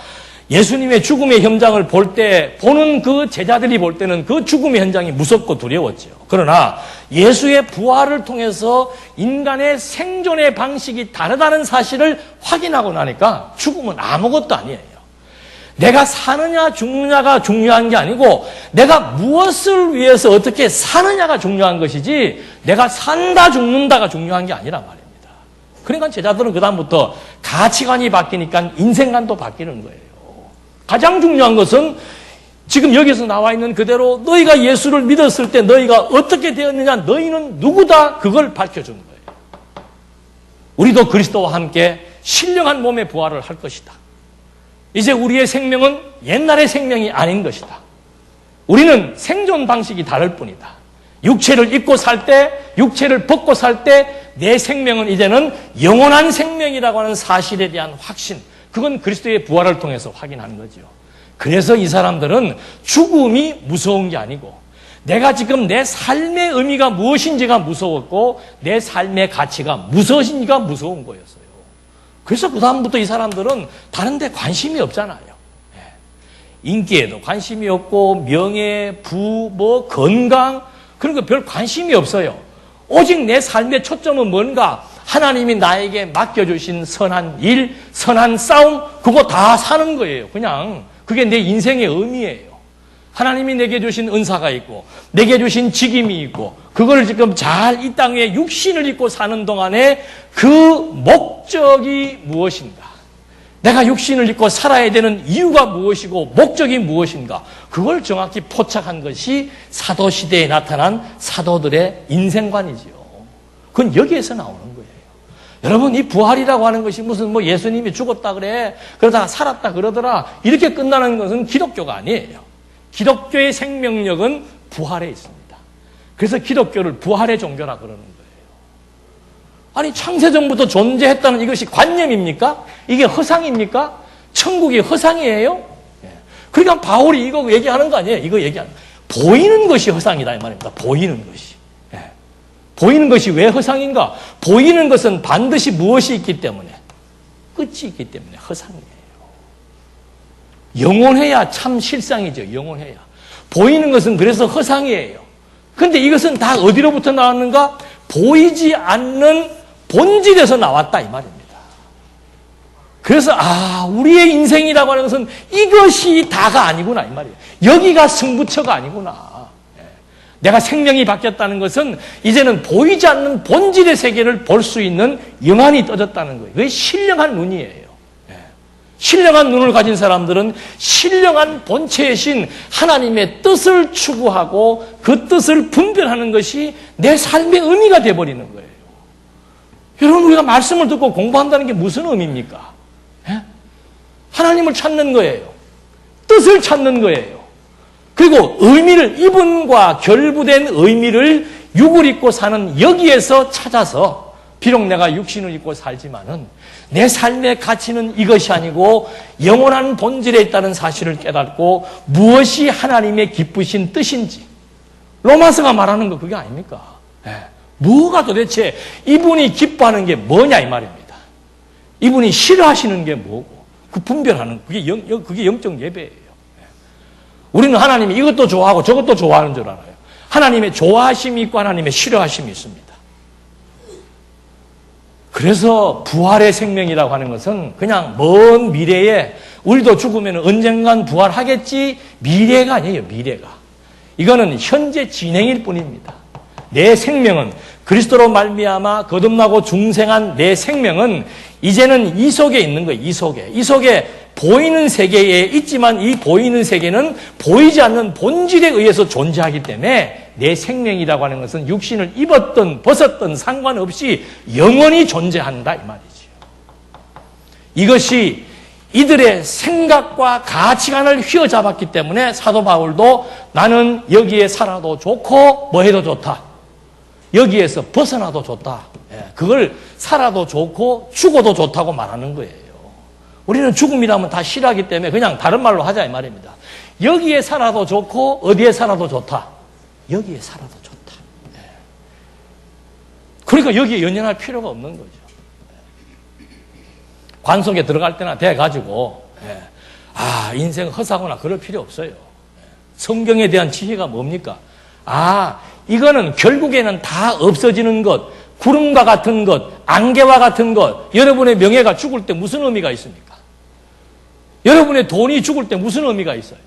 예수님의 죽음의 현장을 볼 때 보는 그 제자들이 볼 때는 그 죽음의 현장이 무섭고 두려웠죠. 그러나 예수의 부활을 통해서 인간의 생존의 방식이 다르다는 사실을 확인하고 나니까 죽음은 아무것도 아니에요. 내가 사느냐 죽느냐가 중요한 게 아니고 내가 무엇을 위해서 어떻게 사느냐가 중요한 것이지 내가 산다 죽는다가 중요한 게 아니란 말입니다. 그러니까 제자들은 그다음부터 가치관이 바뀌니까 인생관도 바뀌는 거예요. 가장 중요한 것은 지금 여기서 나와 있는 그대로 너희가 예수를 믿었을 때 너희가 어떻게 되었느냐, 너희는 누구다, 그걸 밝혀주는 거예요. 우리도 그리스도와 함께 신령한 몸의 부활을 할 것이다. 이제 우리의 생명은 옛날의 생명이 아닌 것이다. 우리는 생존 방식이 다를 뿐이다. 육체를 입고 살 때, 육체를 벗고 살 때 내 생명은 이제는 영원한 생명이라고 하는 사실에 대한 확신, 그건 그리스도의 부활을 통해서 확인하는 거죠. 그래서 이 사람들은 죽음이 무서운 게 아니고 내가 지금 내 삶의 의미가 무엇인지가 무서웠고 내 삶의 가치가 무엇인지가 무서운 거였어요. 그래서 그 다음부터 이 사람들은 다른 데 관심이 없잖아요. 인기에도 관심이 없고 명예, 부, 건강 그런 거 별 관심이 없어요. 오직 내 삶의 초점은 뭔가? 하나님이 나에게 맡겨주신 선한 일, 선한 싸움, 그거 다 사는 거예요. 그냥 그게 내 인생의 의미예요. 하나님이 내게 주신 은사가 있고 내게 주신 직임이 있고 그걸 지금 잘 이 땅에 육신을 입고 사는 동안에 그 목적이 무엇인가? 내가 육신을 입고 살아야 되는 이유가 무엇이고 목적이 무엇인가? 그걸 정확히 포착한 것이 사도시대에 나타난 사도들의 인생관이지요. 그건 여기에서 나오는 거예요. 여러분, 이 부활이라고 하는 것이 무슨 뭐 예수님이 죽었다 그래, 그러다가 살았다 그러더라, 이렇게 끝나는 것은 기독교가 아니에요. 기독교의 생명력은 부활에 있습니다. 그래서 기독교를 부활의 종교라 그러는 거예요. 아니, 창세전부터 존재했다는 이것이 관념입니까? 이게 허상입니까? 천국이 허상이에요? 그러니까 바울이 이거 얘기하는 거 아니에요? 이거 얘기하는 거. 보이는 것이 허상이다 이 말입니다. 보이는 것이. 보이는 것이 왜 허상인가? 보이는 것은 반드시 무엇이 있기 때문에, 끝이 있기 때문에 허상이에요. 영원해야 참 실상이죠. 영원해야. 보이는 것은 그래서 허상이에요. 근데 이것은 다 어디로부터 나왔는가? 보이지 않는 본질에서 나왔다 이 말입니다. 그래서 우리의 인생이라고 하는 것은 이것이 다가 아니구나 이 말이에요. 여기가 승부처가 아니구나. 내가 생명이 바뀌었다는 것은 이제는 보이지 않는 본질의 세계를 볼 수 있는 영안이 떠졌다는 거예요. 그게 신령한 눈이에요. 신령한 눈을 가진 사람들은 신령한 본체의 신 하나님의 뜻을 추구하고 그 뜻을 분별하는 것이 내 삶의 의미가 되어버리는 거예요. 여러분, 우리가 말씀을 듣고 공부한다는 게 무슨 의미입니까? 하나님을 찾는 거예요. 뜻을 찾는 거예요. 그리고 의미를, 이분과 결부된 의미를 육을 입고 사는 여기에서 찾아서 비록 내가 육신을 입고 살지만은 내 삶의 가치는 이것이 아니고 영원한 본질에 있다는 사실을 깨닫고 무엇이 하나님의 기쁘신 뜻인지, 로마서가 말하는 거 그게 아닙니까? 뭐가 도대체 이분이 기뻐하는 게 뭐냐 이 말입니다. 이분이 싫어하시는 게 뭐고 그 분별하는 그게 영적 예배예요. 우리는 하나님이 이것도 좋아하고 저것도 좋아하는 줄 알아요. 하나님의 좋아하심이 있고 하나님의 싫어하심이 있습니다. 그래서 부활의 생명이라고 하는 것은 그냥 먼 미래에 우리도 죽으면 언젠간 부활하겠지, 미래가 아니에요. 미래가. 이거는 현재 진행일 뿐입니다. 내 생명은 그리스도로 말미암아 거듭나고 중생한 내 생명은 이제는 이 속에 있는 거예요. 이 속에 보이는 세계에 있지만 이 보이는 세계는 보이지 않는 본질에 의해서 존재하기 때문에 내 생명이라고 하는 것은 육신을 입었든 벗었든 상관없이 영원히 존재한다 이 말이죠. 이것이 이들의 생각과 가치관을 휘어잡았기 때문에 사도 바울도 나는 여기에 살아도 좋고 뭐해도 좋다. 여기에서 벗어나도 좋다. 그걸 살아도 좋고 죽어도 좋다고 말하는 거예요. 우리는 죽음이라면 다 싫어하기 때문에 그냥 다른 말로 하자 이 말입니다. 여기에 살아도 좋고 어디에 살아도 좋다. 여기에 살아도 좋다. 그러니까 여기에 연연할 필요가 없는 거죠. 관 속에 들어갈 때나 돼가지고 인생 허사구나 그럴 필요 없어요. 성경에 대한 지혜가 뭡니까? 이거는 결국에는 다 없어지는 것, 구름과 같은 것, 안개와 같은 것. 여러분의 명예가 죽을 때 무슨 의미가 있습니까? 여러분의 돈이 죽을 때 무슨 의미가 있어요?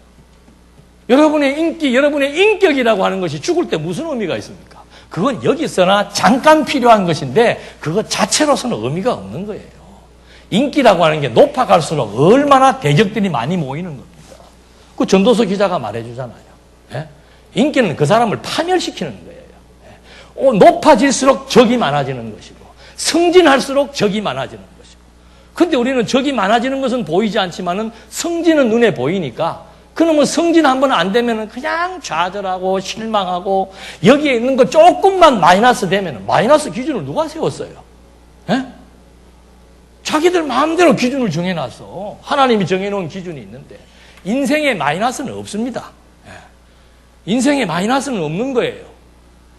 여러분의 인기, 여러분의 인격이라고 하는 것이 죽을 때 무슨 의미가 있습니까? 그건 여기서나 잠깐 필요한 것인데 그것 자체로서는 의미가 없는 거예요. 인기라고 하는 게 높아갈수록 얼마나 대적들이 많이 모이는 겁니다. 그 전도서 기자가 말해주잖아요. 인기는 그 사람을 파멸시키는 거예요. 높아질수록 적이 많아지는 것이고 승진할수록 적이 많아지는 것이고. 근데 우리는 적이 많아지는 것은 보이지 않지만은 승진은 눈에 보이니까 그놈은 승진 한번 안 되면은 그냥 좌절하고 실망하고 여기에 있는 거 조금만 마이너스 되면은 마이너스 기준을 누가 세웠어요? 자기들 마음대로 기준을 정해놨어. 하나님이 정해놓은 기준이 있는데 인생에 마이너스는 없습니다. 인생에 마이너스는 없는 거예요.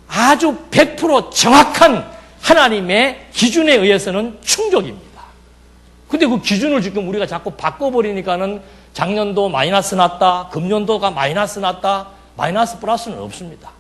아주 100% 정확한 하나님의 기준에 의해서는 충족입니다. 근데 그 기준을 지금 우리가 자꾸 바꿔버리니까는 작년도 마이너스 났다, 금년도가 마이너스 났다, 마이너스 플러스는 없습니다.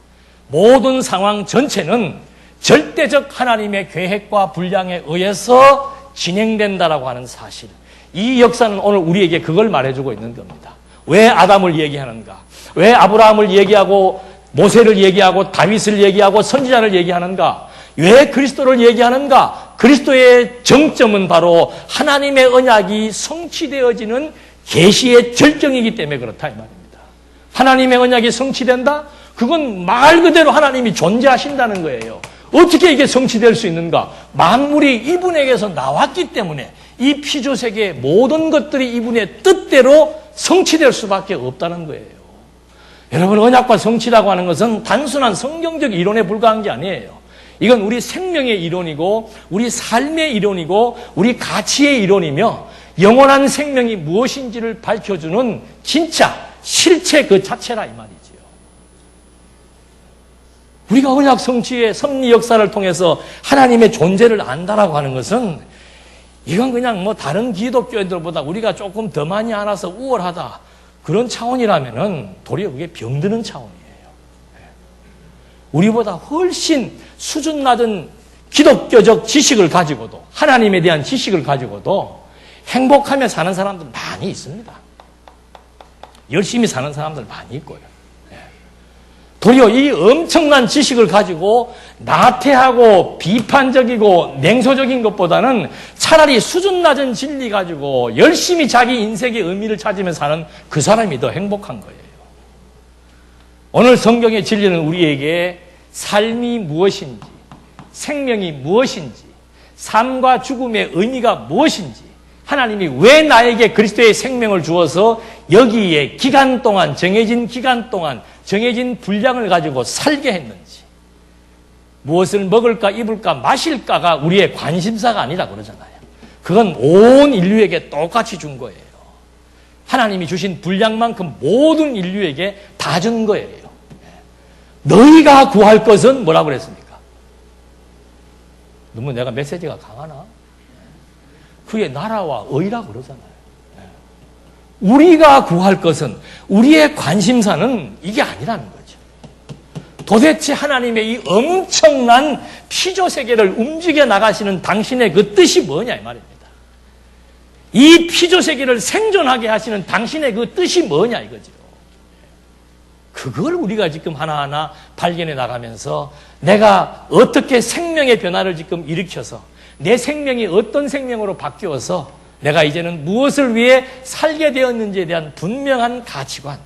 모든 상황 전체는 절대적 하나님의 계획과 분량에 의해서 진행된다라고 하는 사실. 이 역사는 오늘 우리에게 그걸 말해주고 있는 겁니다. 왜 아담을 얘기하는가? 왜 아브라함을 얘기하고 모세를 얘기하고 다윗을 얘기하고 선지자를 얘기하는가? 왜 그리스도를 얘기하는가? 그리스도의 정점은 바로 하나님의 언약이 성취되어지는 계시의 절정이기 때문에 그렇다 이 말입니다. 하나님의 언약이 성취된다? 그건 말 그대로 하나님이 존재하신다는 거예요. 어떻게 이게 성취될 수 있는가? 만물이 이분에게서 나왔기 때문에 이 피조세계의 모든 것들이 이분의 뜻대로 성취될 수밖에 없다는 거예요. 여러분, 언약과 성취라고 하는 것은 단순한 성경적 이론에 불과한 게 아니에요. 이건 우리 생명의 이론이고 우리 삶의 이론이고 우리 가치의 이론이며 영원한 생명이 무엇인지를 밝혀주는 진짜 실체 그 자체라 이 말이지요. 우리가 언약 성취의 섭리 역사를 통해서 하나님의 존재를 안다라고 하는 것은 이건 그냥 뭐 다른 기독교인들보다 우리가 조금 더 많이 알아서 우월하다 그런 차원이라면은 도리어 그게 병드는 차원이에요. 우리보다 훨씬 수준 낮은 기독교적 지식을 가지고도 하나님에 대한 지식을 가지고도 행복하며 사는 사람들 많이 있습니다. 열심히 사는 사람들 많이 있고요. 도리어 이 엄청난 지식을 가지고 나태하고 비판적이고 냉소적인 것보다는 차라리 수준 낮은 진리 가지고 열심히 자기 인생의 의미를 찾으며 사는 그 사람이 더 행복한 거예요. 오늘 성경의 진리는 우리에게 삶이 무엇인지, 생명이 무엇인지, 삶과 죽음의 의미가 무엇인지, 하나님이 왜 나에게 그리스도의 생명을 주어서 여기에 기간 동안, 정해진 기간 동안 정해진 분량을 가지고 살게 했는지, 무엇을 먹을까 입을까 마실까가 우리의 관심사가 아니라 그러잖아요. 그건 온 인류에게 똑같이 준 거예요. 하나님이 주신 분량만큼 모든 인류에게 다 준 거예요. 너희가 구할 것은 뭐라고 그랬습니까? 너무 내가 메시지가 강하나? 그게 나라와 의라고 그러잖아요. 우리가 구할 것은, 우리의 관심사는 이게 아니라는 거죠. 도대체 하나님의 이 엄청난 피조세계를 움직여 나가시는 당신의 그 뜻이 뭐냐 이 말입니다. 이 피조세계를 생존하게 하시는 당신의 그 뜻이 뭐냐 이거죠. 그걸 우리가 지금 하나하나 발견해 나가면서 내가 어떻게 생명의 변화를 지금 일으켜서 내 생명이 어떤 생명으로 바뀌어서 내가 이제는 무엇을 위해 살게 되었는지에 대한 분명한 가치관,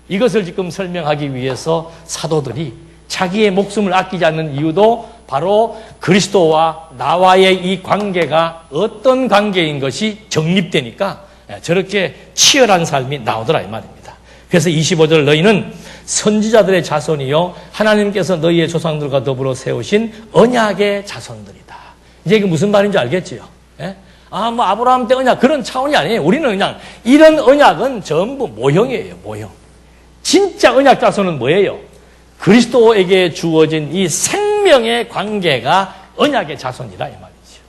이것을 지금 설명하기 위해서 사도들이 자기의 목숨을 아끼지 않는 이유도 바로 그리스도와 나와의 이 관계가 어떤 관계인 것이 정립되니까 저렇게 치열한 삶이 나오더라 이 말입니다. 그래서 25절 너희는 선지자들의 자손이요 하나님께서 너희의 조상들과 더불어 세우신 언약의 자손들이다. 이제 이게 무슨 말인지 알겠지요? 예? 뭐 아브라함 때 언약 그런 차원이 아니에요. 우리는 그냥 이런 언약은 전부 모형이에요. 모형. 진짜 언약 자손은 뭐예요? 그리스도에게 주어진 이 생명의 관계가 언약의 자손이다 이 말이죠.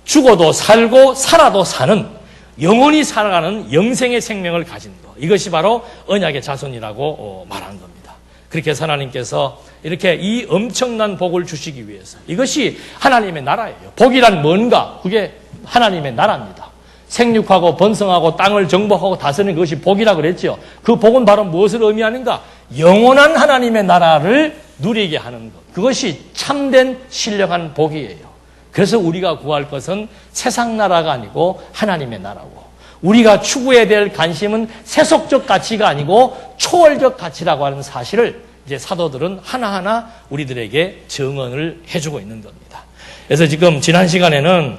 죽어도 살고 살아도 사는, 영원히 살아가는 영생의 생명을 가진 것, 이것이 바로 언약의 자손이라고 말한 겁니다. 그렇게 해서 하나님께서 이렇게 이 엄청난 복을 주시기 위해서, 이것이 하나님의 나라예요. 복이란 뭔가? 그게 하나님의 나라입니다. 생육하고 번성하고 땅을 정복하고 다스리는 것이 복이라고 그랬죠. 그 복은 바로 무엇을 의미하는가? 영원한 하나님의 나라를 누리게 하는 것, 그것이 참된 신령한 복이에요. 그래서 우리가 구할 것은 세상 나라가 아니고 하나님의 나라고, 우리가 추구해야 될 관심은 세속적 가치가 아니고 초월적 가치라고 하는 사실을 이제 사도들은 하나하나 우리들에게 증언을 해주고 있는 겁니다. 그래서 지금 지난 시간에는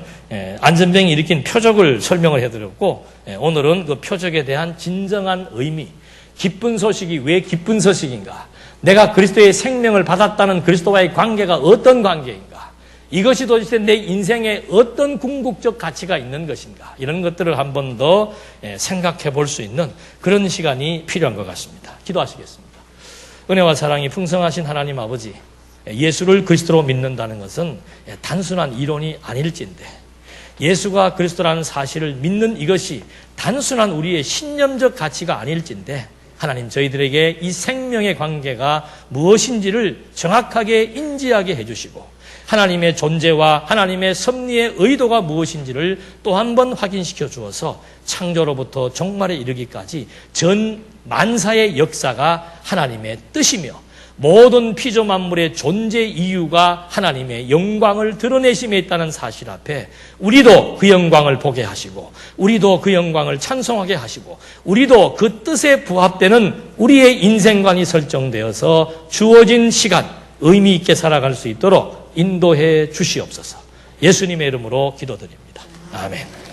안전병이 일으킨 표적을 설명을 해드렸고, 오늘은 그 표적에 대한 진정한 의미, 기쁜 소식이 왜 기쁜 소식인가, 내가 그리스도의 생명을 받았다는 그리스도와의 관계가 어떤 관계인가, 이것이 도대체 내 인생에 어떤 궁극적 가치가 있는 것인가, 이런 것들을 한 번 더 생각해 볼 수 있는 그런 시간이 필요한 것 같습니다. 기도하시겠습니다. 은혜와 사랑이 풍성하신 하나님 아버지, 예수를 그리스도로 믿는다는 것은 단순한 이론이 아닐진데, 예수가 그리스도라는 사실을 믿는 이것이 단순한 우리의 신념적 가치가 아닐진데, 하나님 저희들에게 이 생명의 관계가 무엇인지를 정확하게 인지하게 해주시고, 하나님의 존재와 하나님의 섭리의 의도가 무엇인지를 또 한 번 확인시켜 주어서 창조로부터 종말에 이르기까지 전 만사의 역사가 하나님의 뜻이며 모든 피조 만물의 존재 이유가 하나님의 영광을 드러내심에 있다는 사실 앞에 우리도 그 영광을 보게 하시고 우리도 그 영광을 찬송하게 하시고 우리도 그 뜻에 부합되는 우리의 인생관이 설정되어서 주어진 시간 의미 있게 살아갈 수 있도록 인도해 주시옵소서. 예수님의 이름으로 기도드립니다. 아멘.